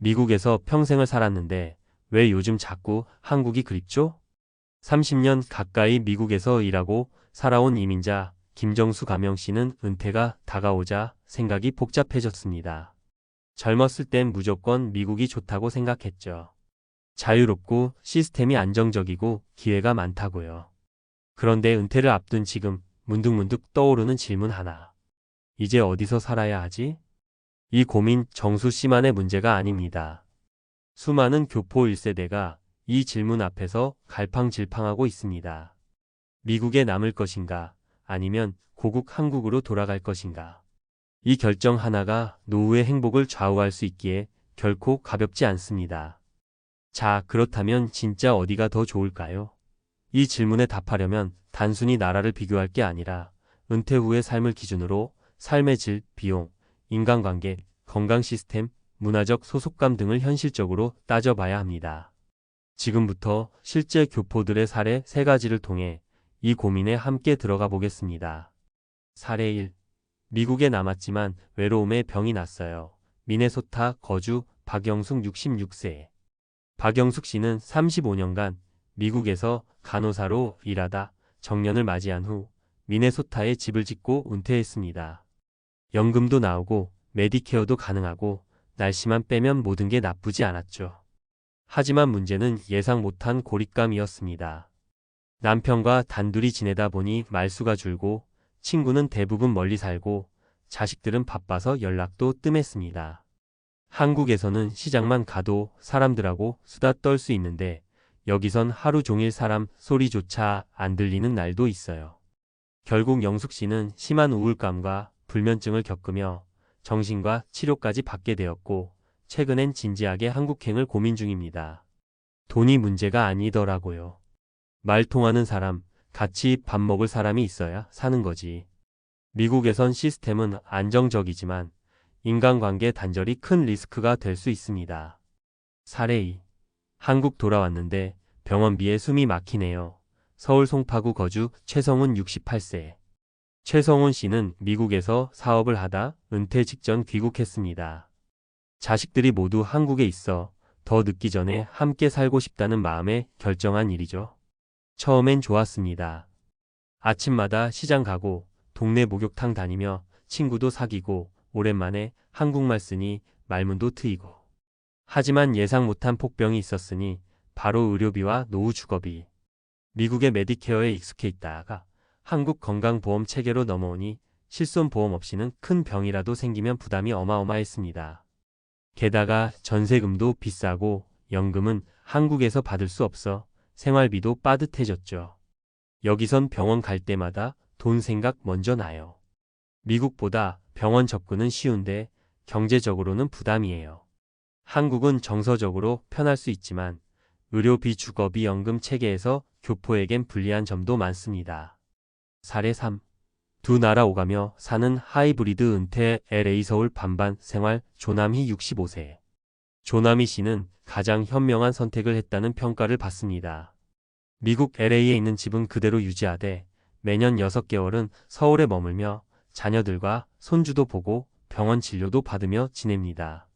미국에서 평생을 살았는데 왜 요즘 자꾸 한국이 그립죠? 30년 가까이 미국에서 일하고 살아온 이민자 김정수 가명 씨는 은퇴가 다가오자 생각이 복잡해졌습니다. 젊었을 땐 무조건 미국이 좋다고 생각했죠. 자유롭고 시스템이 안정적이고 기회가 많다고요. 그런데 은퇴를 앞둔 지금 문득문득 떠오르는 질문 하나. 이제 어디서 살아야 하지? 이 고민 정수 씨만의 문제가 아닙니다. 수많은 교포 1세대가 이 질문 앞에서 갈팡질팡하고 있습니다. 미국에 남을 것인가? 아니면 고국 한국으로 돌아갈 것인가? 이 결정 하나가 노후의 행복을 좌우할 수 있기에 결코 가볍지 않습니다. 자, 그렇다면 진짜 어디가 더 좋을까요? 이 질문에 답하려면 단순히 나라를 비교할 게 아니라 은퇴 후의 삶을 기준으로 삶의 질, 비용, 인간관계, 건강 시스템, 문화적 소속감 등을 현실적으로 따져봐야 합니다. 지금부터 실제 교포들의 사례 3가지를 통해 이 고민에 함께 들어가 보겠습니다. 사례 1. 미국에 남았지만 외로움에 병이 났어요. 미네소타 거주 박영숙 66세. 박영숙 씨는 35년간 미국에서 간호사로 일하다 정년을 맞이한 후 미네소타에 집을 짓고 은퇴했습니다. 연금도 나오고 메디케어도 가능하고 날씨만 빼면 모든 게 나쁘지 않았죠. 하지만 문제는 예상 못한 고립감이었습니다. 남편과 단둘이 지내다 보니 말수가 줄고 친구는 대부분 멀리 살고 자식들은 바빠서 연락도 뜸했습니다. 한국에서는 시장만 가도 사람들하고 수다 떨 수 있는데 여기선 하루 종일 사람 소리조차 안 들리는 날도 있어요. 결국 영숙 씨는 심한 우울감과 불면증을 겪으며 정신과 치료까지 받게 되었고 최근엔 진지하게 한국행을 고민 중입니다. 돈이 문제가 아니더라고요. 말 통하는 사람, 같이 밥 먹을 사람이 있어야 사는 거지. 미국에선 시스템은 안정적이지만 인간관계 단절이 큰 리스크가 될 수 있습니다. 사례 2. 한국 돌아왔는데 병원비에 숨이 막히네요. 서울 송파구 거주 최성훈 68세. 최성훈 씨는 미국에서 사업을 하다 은퇴 직전 귀국했습니다. 자식들이 모두 한국에 있어 더 늦기 전에 함께 살고 싶다는 마음에 결정한 일이죠. 처음엔 좋았습니다. 아침마다 시장 가고 동네 목욕탕 다니며 친구도 사귀고 오랜만에 한국말 쓰니 말문도 트이고. 하지만 예상 못한 폭병이 있었으니 바로 의료비와 노후 주거비. 미국의 메디케어에 익숙해 있다가 한국 건강보험 체계로 넘어오니 실손보험 없이는 큰 병이라도 생기면 부담이 어마어마했습니다. 게다가 전세금도 비싸고 연금은 한국에서 받을 수 없어 생활비도 빠듯해졌죠. 여기선 병원 갈 때마다 돈 생각 먼저 나요. 미국보다 병원 접근은 쉬운데 경제적으로는 부담이에요. 한국은 정서적으로 편할 수 있지만 의료비 주거비 연금 체계에서 교포에겐 불리한 점도 많습니다. 사례 3. 두 나라 오가며 사는 하이브리드 은퇴 LA 서울 반반 생활 조남희 65세. 조남희 씨는 가장 현명한 선택을 했다는 평가를 받습니다. 미국 LA에 있는 집은 그대로 유지하되 매년 6개월은 서울에 머물며 자녀들과 손주도 보고 병원 진료도 받으며 지냅니다.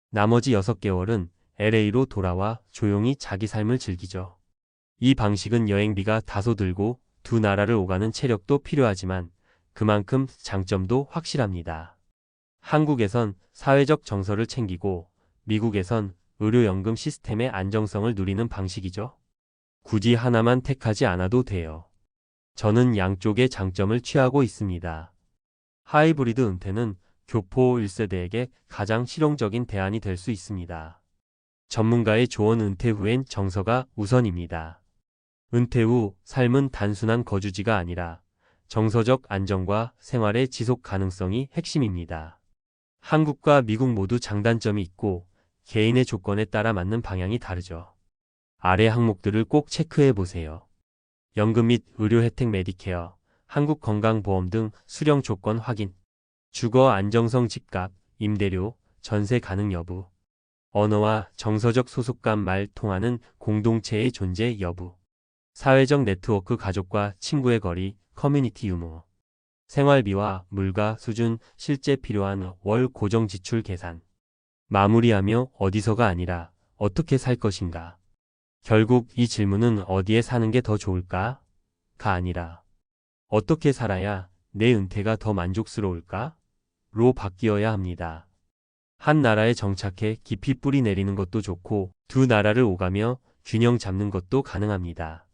나머지 6개월은 LA로 돌아와 조용히 자기 삶을 즐기죠. 이 방식은 여행비가 다소 들고 두 나라를 오가는 체력도 필요하지만 그만큼 장점도 확실합니다. 한국에선 사회적 정서를 챙기고 미국에선 의료연금 시스템의 안정성을 누리는 방식이죠. 굳이 하나만 택하지 않아도 돼요. 저는 양쪽의 장점을 취하고 있습니다. 하이브리드 은퇴는 교포 1세대에게 가장 실용적인 대안이 될 수 있습니다. 전문가의 조언 은퇴 후엔 정서가 우선입니다. 은퇴 후 삶은 단순한 거주지가 아니라 정서적 안정과 생활의 지속 가능성이 핵심입니다. 한국과 미국 모두 장단점이 있고 개인의 조건에 따라 맞는 방향이 다르죠. 아래 항목들을 꼭 체크해 보세요. 연금 및 의료 혜택 메디케어, 한국 건강보험 등 수령 조건 확인, 주거 안정성 집값, 임대료, 전세 가능 여부, 언어와 정서적 소속감 말 통하는 공동체의 존재 여부, 사회적 네트워크 가족과 친구의 거리, 커뮤니티 유무, 생활비와 물가 수준, 실제 필요한 월 고정 지출 계산, 마무리하며 어디서가 아니라 어떻게 살 것인가. 결국 이 질문은 어디에 사는 게 더 좋을까? 가 아니라 어떻게 살아야 내 은퇴가 더 만족스러울까? 로 바뀌어야 합니다. 한 나라에 정착해 깊이 뿌리 내리는 것도 좋고 두 나라를 오가며 균형 잡는 것도 가능합니다.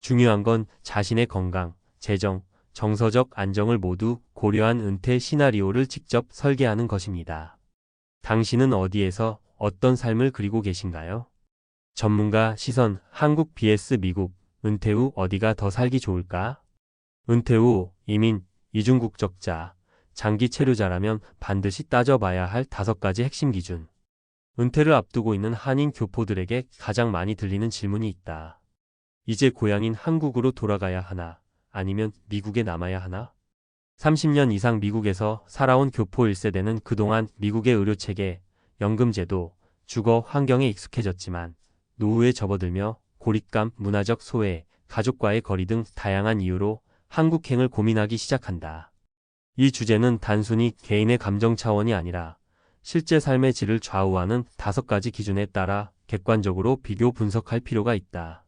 중요한 건 자신의 건강, 재정, 정서적 안정을 모두 고려한 은퇴 시나리오를 직접 설계하는 것입니다. 당신은 어디에서 어떤 삶을 그리고 계신가요? 전문가 시선 한국 vs 미국 은퇴 후 어디가 더 살기 좋을까? 은퇴 후 이민, 이중국적자, 장기 체류자라면 반드시 따져봐야 할 5가지 핵심 기준. 은퇴를 앞두고 있는 한인 교포들에게 가장 많이 들리는 질문이 있다. 이제 고향인 한국으로 돌아가야 하나? 아니면 미국에 남아야 하나? 30년 이상 미국에서 살아온 교포 1세대는 그동안 미국의 의료체계, 연금제도, 주거 환경에 익숙해졌지만 노후에 접어들며 고립감, 문화적 소외, 가족과의 거리 등 다양한 이유로 한국행을 고민하기 시작한다. 이 주제는 단순히 개인의 감정 차원이 아니라 실제 삶의 질을 좌우하는 5가지 기준에 따라 객관적으로 비교 분석할 필요가 있다.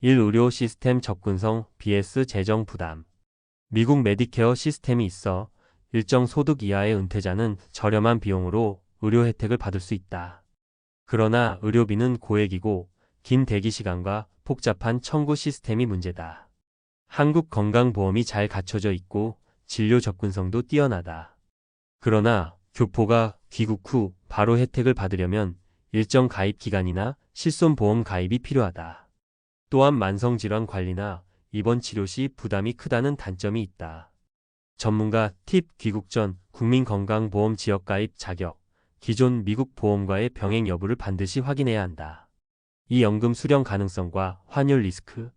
1. 의료 시스템 접근성 vs 재정 부담. 미국 메디케어 시스템이 있어 일정 소득 이하의 은퇴자는 저렴한 비용으로 의료 혜택을 받을 수 있다. 그러나 의료비는 고액이고 긴 대기 시간과 복잡한 청구 시스템이 문제다. 한국 건강보험이 잘 갖춰져 있고 진료 접근성도 뛰어나다. 그러나 교포가 귀국 후 바로 혜택을 받으려면 일정 가입 기간이나 실손보험 가입이 필요하다. 또한 만성질환 관리나 입원 치료 시 부담이 크다는 단점이 있다. 전문가 팁 귀국 전 국민건강보험 지역가입 자격, 기존 미국 보험과의 병행 여부를 반드시 확인해야 한다. 이 연금 수령 가능성과 환율 리스크.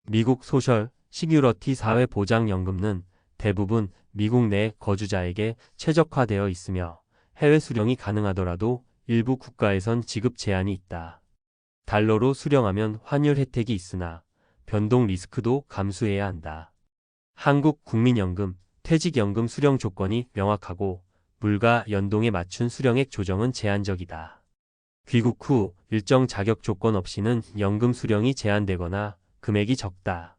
미국 소셜 시큐리티 사회보장연금은 대부분 미국 내 거주자에게 최적화되어 있으며 해외 수령이 가능하더라도 일부 국가에선 지급 제한이 있다. 달러로 수령하면 환율 혜택이 있으나 변동 리스크도 감수해야 한다. 한국 국민연금, 퇴직연금 수령 조건이 명확하고 물가 연동에 맞춘 수령액 조정은 제한적이다. 귀국 후 일정 자격 조건 없이는 연금 수령이 제한되거나 금액이 적다.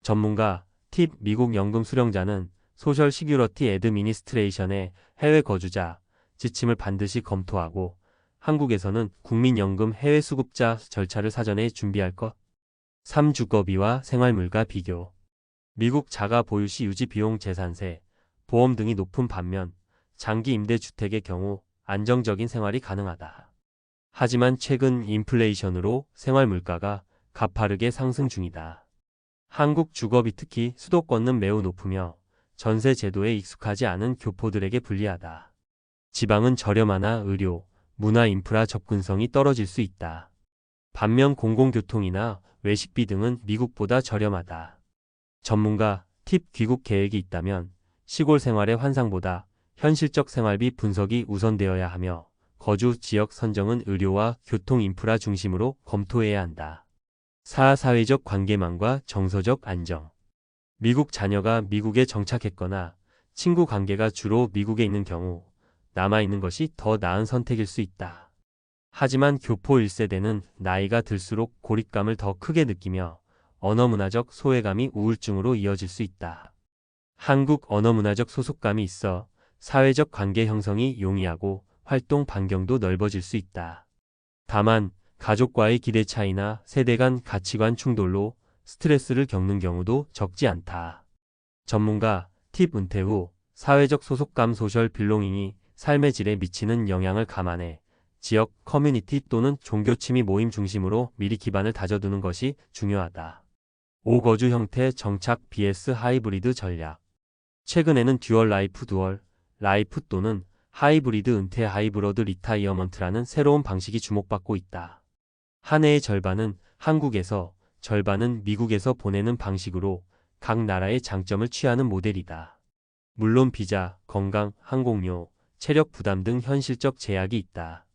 전문가 팁 미국 연금 수령자는 소셜 시큐리티 애드미니스트레이션의 해외 거주자 지침을 반드시 검토하고 한국에서는 국민연금 해외 수급자 절차를 사전에 준비할 것. 3. 주거비와 생활물가 비교. 미국 자가 보유 시 유지 비용 재산세, 보험 등이 높은 반면 장기 임대주택의 경우 안정적인 생활이 가능하다. 하지만 최근 인플레이션으로 생활물가가 가파르게 상승 중이다. 한국 주거비 특히 수도권은 매우 높으며 전세 제도에 익숙하지 않은 교포들에게 불리하다. 지방은 저렴하나 의료, 문화 인프라 접근성이 떨어질 수 있다. 반면 공공교통이나 외식비 등은 미국보다 저렴하다. 전문가 팁 귀국 계획이 있다면 시골 생활의 환상보다 현실적 생활비 분석이 우선되어야 하며 거주 지역 선정은 의료와 교통 인프라 중심으로 검토해야 한다. 4. 사회적 관계망과 정서적 안정. 미국 자녀가 미국에 정착했거나 친구 관계가 주로 미국에 있는 경우 남아있는 것이 더 나은 선택일 수 있다. 하지만 교포 1세대는 나이가 들수록 고립감을 더 크게 느끼며 언어문화적 소외감이 우울증으로 이어질 수 있다. 한국 언어문화적 소속감이 있어 사회적 관계 형성이 용이하고 활동 반경도 넓어질 수 있다. 다만 가족과의 기대 차이나 세대 간 가치관 충돌로 스트레스를 겪는 경우도 적지 않다. 전문가 팁 은퇴 후 사회적 소속감 소셜 빌롱잉이 삶의 질에 미치는 영향을 감안해 지역, 커뮤니티 또는 종교 취미 모임 중심으로 미리 기반을 다져두는 것이 중요하다. 5. 거주 형태 정착 vs 하이브리드 전략. 최근에는 듀얼 라이프 또는 하이브리드 은퇴 하이브러드 리타이어먼트라는 새로운 방식이 주목받고 있다. 한 해의 절반은 한국에서 절반은 미국에서 보내는 방식으로 각 나라의 장점을 취하는 모델이다. 물론 비자, 건강, 항공료, 체력 부담 등 현실적 제약이 있다.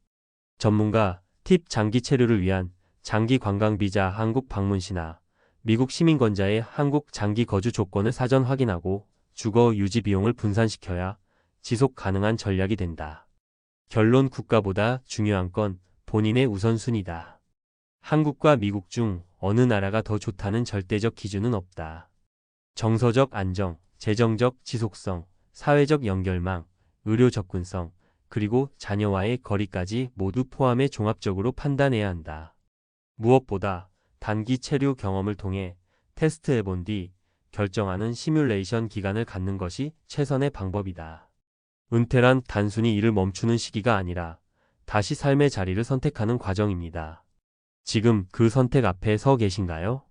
전문가 팁 장기 체류를 위한 장기 관광 비자 한국 방문 시나 미국 시민권자의 한국 장기 거주 조건을 사전 확인하고 주거 유지 비용을 분산시켜야 지속 가능한 전략이 된다. 결론 국가보다 중요한 건 본인의 우선순위다. 한국과 미국 중 어느 나라가 더 좋다는 절대적 기준은 없다. 정서적 안정, 재정적 지속성, 사회적 연결망, 의료 접근성, 그리고 자녀와의 거리까지 모두 포함해 종합적으로 판단해야 한다. 무엇보다 단기 체류 경험을 통해 테스트해본 뒤 결정하는 시뮬레이션 기간을 갖는 것이 최선의 방법이다. 은퇴란 단순히 일을 멈추는 시기가 아니라 다시 삶의 자리를 선택하는 과정입니다. 지금 그 선택 앞에 서 계신가요?